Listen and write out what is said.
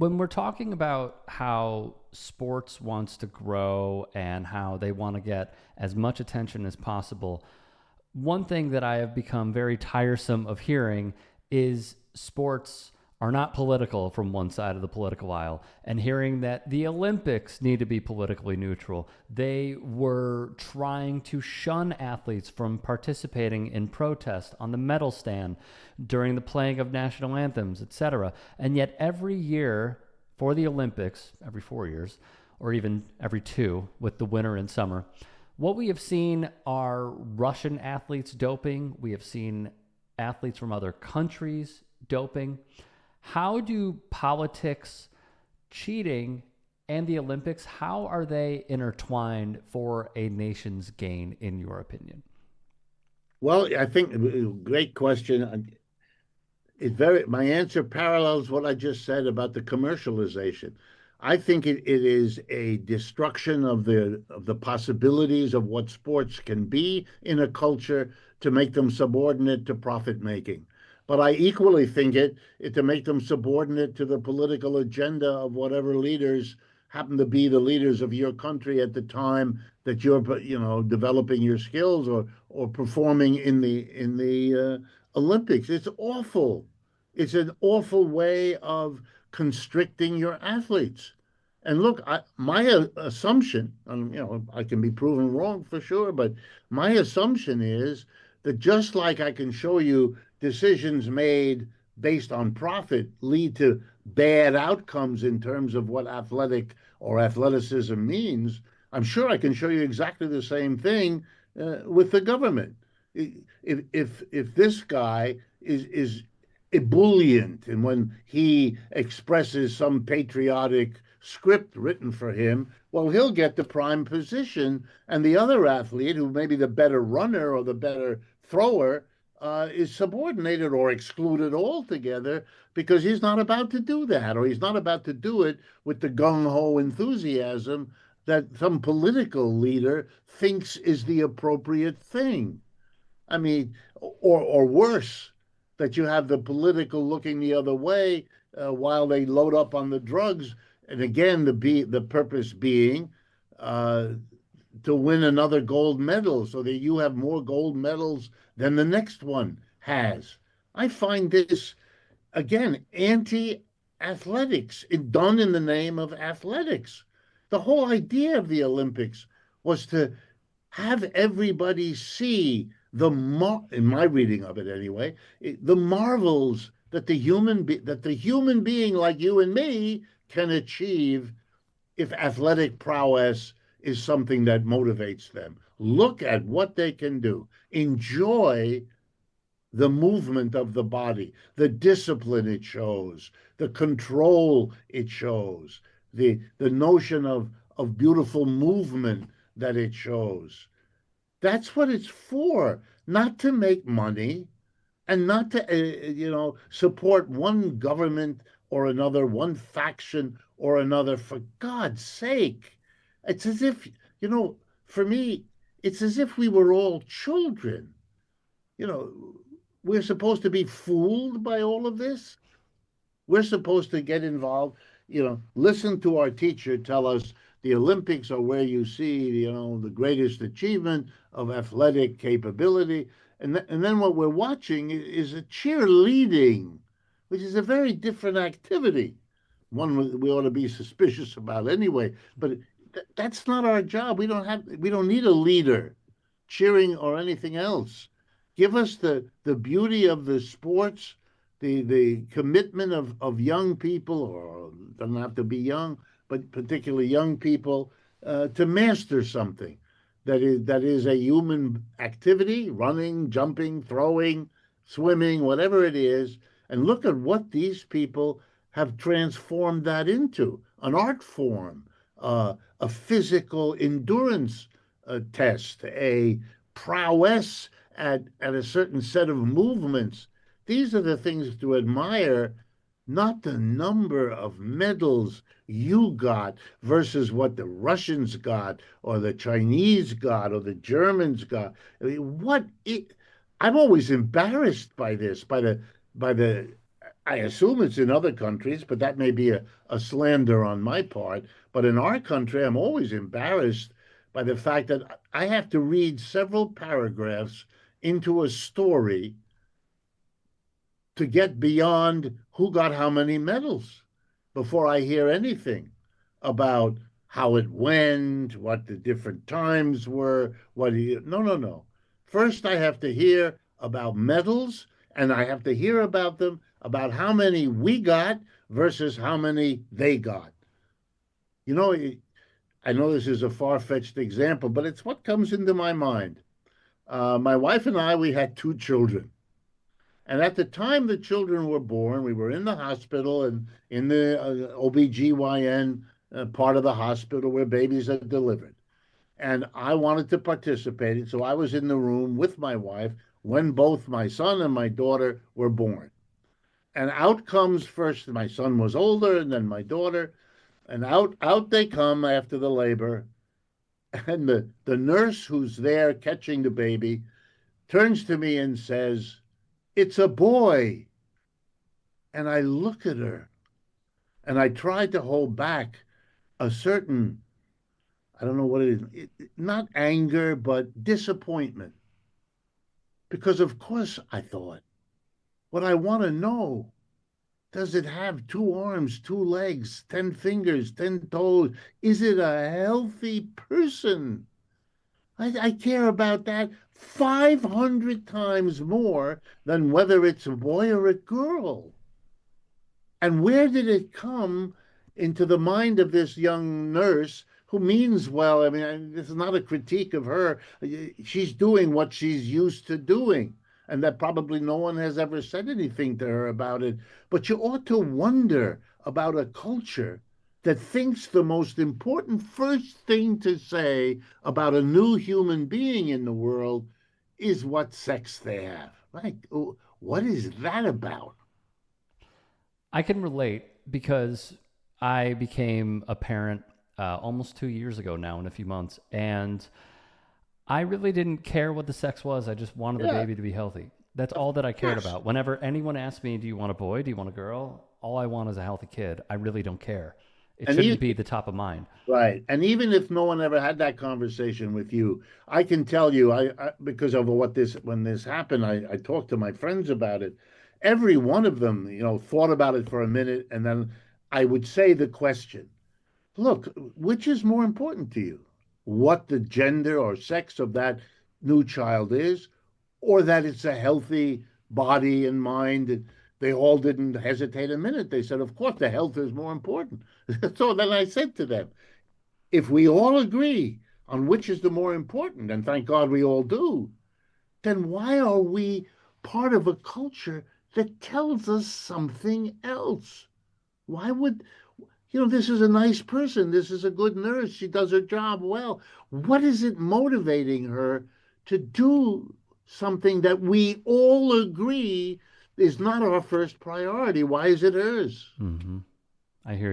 when we're talking about how sports wants to grow and how they want to get as much attention as possible, one thing that I have become very tiresome of hearing is sports are not political from one side of the political aisle, and hearing that the Olympics need to be politically neutral. They were trying to shun athletes from participating in protest on the medal stand during the playing of national anthems, etc. And yet every year for the Olympics, every 4 years, or even every two with the winter and summer, what we have seen are Russian athletes doping. We have seen athletes from other countries doping. How do politics, cheating, and the Olympics, how are they intertwined for a nation's gain, in your opinion? Well, I think great question. My answer parallels what I just said about the commercialization. I think it is a destruction of the possibilities of what sports can be in a culture to make them subordinate to profit making. But I equally think it to make them subordinate to the political agenda of whatever leaders happen to be the leaders of your country at the time that you're developing your skills or performing in the Olympics. It's awful. It's an awful way of constricting your athletes. And look, my assumption, and I can be proven wrong for sure, but my assumption is that just like I can show you decisions made based on profit lead to bad outcomes in terms of what athletic or athleticism means, I'm sure I can show you exactly the same thing with the government. If this guy is ebullient and when he expresses some patriotic script written for him, well, he'll get the prime position, and the other athlete, who may be the better runner or the better thrower, is subordinated or excluded altogether because he's not about to do that, or he's not about to do it with the gung ho enthusiasm that some political leader thinks is the appropriate thing. I mean, or worse, that you have the political looking the other way while they load up on the drugs, and again, the purpose being uh, to win another gold medal, so that you have more gold medals than the next one has. I find this again anti-athletics, done in the name of athletics. The whole idea of the Olympics was to have everybody see in my reading of it anyway, the marvels that the human being like you and me can achieve if athletic prowess is something that motivates them. Look at what they can do. Enjoy the movement of the body, the discipline it shows, the control it shows, the notion of beautiful movement that it shows. That's what it's for, not to make money and not to, support one government or another, one faction or another. For God's sake, it's as if, for me, it's as if we were all children. You know, we're supposed to be fooled by all of this. We're supposed to get involved, listen to our teacher tell us the Olympics are where you see, the greatest achievement of athletic capability. And then what we're watching is a cheerleading, which is a very different activity. One we ought to be suspicious about anyway. But that's not our job. We don't need a leader cheering or anything else. Give us the beauty of the sports, the commitment of young people, or doesn't have to be young, but particularly young people, to master something that is a human activity, running, jumping, throwing, swimming, whatever it is. And look at what these people have transformed that into an art form, a physical endurance test, a prowess at a certain set of movements. These are the things to admire, not the number of medals you got versus what the Russians got or the Chinese got or the Germans got. I'm always embarrassed by this, by the I assume it's in other countries, but that may be a slander on my part. But in our country, I'm always embarrassed by the fact that I have to read several paragraphs into a story to get beyond who got how many medals before I hear anything about how it went, what the different times were, what he, no, no, no. First, I have to hear about medals, and I have to hear about them, about how many we got versus how many they got. You know, I know this is a far-fetched example, but it's what comes into my mind. My wife and I, we had two children. And at the time the children were born, we were in the hospital and in the OBGYN part of the hospital where babies are delivered. And I wanted to participate. So I was in the room with my wife when both my son and my daughter were born. And out comes first, my son was older, and then my daughter. And out they come after the labor. And the nurse who's there catching the baby turns to me and says, "It's a boy." And I look at her and I tried to hold back a certain, I don't know what it is, not anger, but disappointment. Because, of course, I thought, what I want to know, does it have two arms, two legs, 10 fingers, 10 toes? Is it a healthy person? I care about that 500 times more than whether it's a boy or a girl. And where did it come into the mind of this young nurse who means well? I mean, this is not a critique of her. She's doing what she's used to doing, and that probably no one has ever said anything to her about it. But you ought to wonder about a culture that thinks the most important first thing to say about a new human being in the world is what sex they have. Like, what is that about? I can relate because I became a parent almost 2 years ago now in a few months. And I really didn't care what the sex was. I just wanted the Yeah, baby to be healthy. That's all that I cared yes. about. Whenever anyone asked me, do you want a boy? Do you want a girl? All I want is a healthy kid. I really don't care. It And shouldn't be the top of mind. right. And even if no one ever had that conversation with you, I can tell you, because of what this when this happened, I talked to my friends about it. Every one of them, thought about it for a minute, and then I would say the question, look, which is more important to you? What the gender or sex of that new child is, or that it's a healthy body and mind? And they all didn't hesitate a minute. They said, of course, the health is more important. So then I said to them, if we all agree on which is the more important, and thank God we all do, then why are we part of a culture that tells us something else? Why would, this is a nice person. This is a good nurse. She does her job well. What is it motivating her to do something that we all agree is not our first priority? Why is it hers? Mm-hmm. I hear you.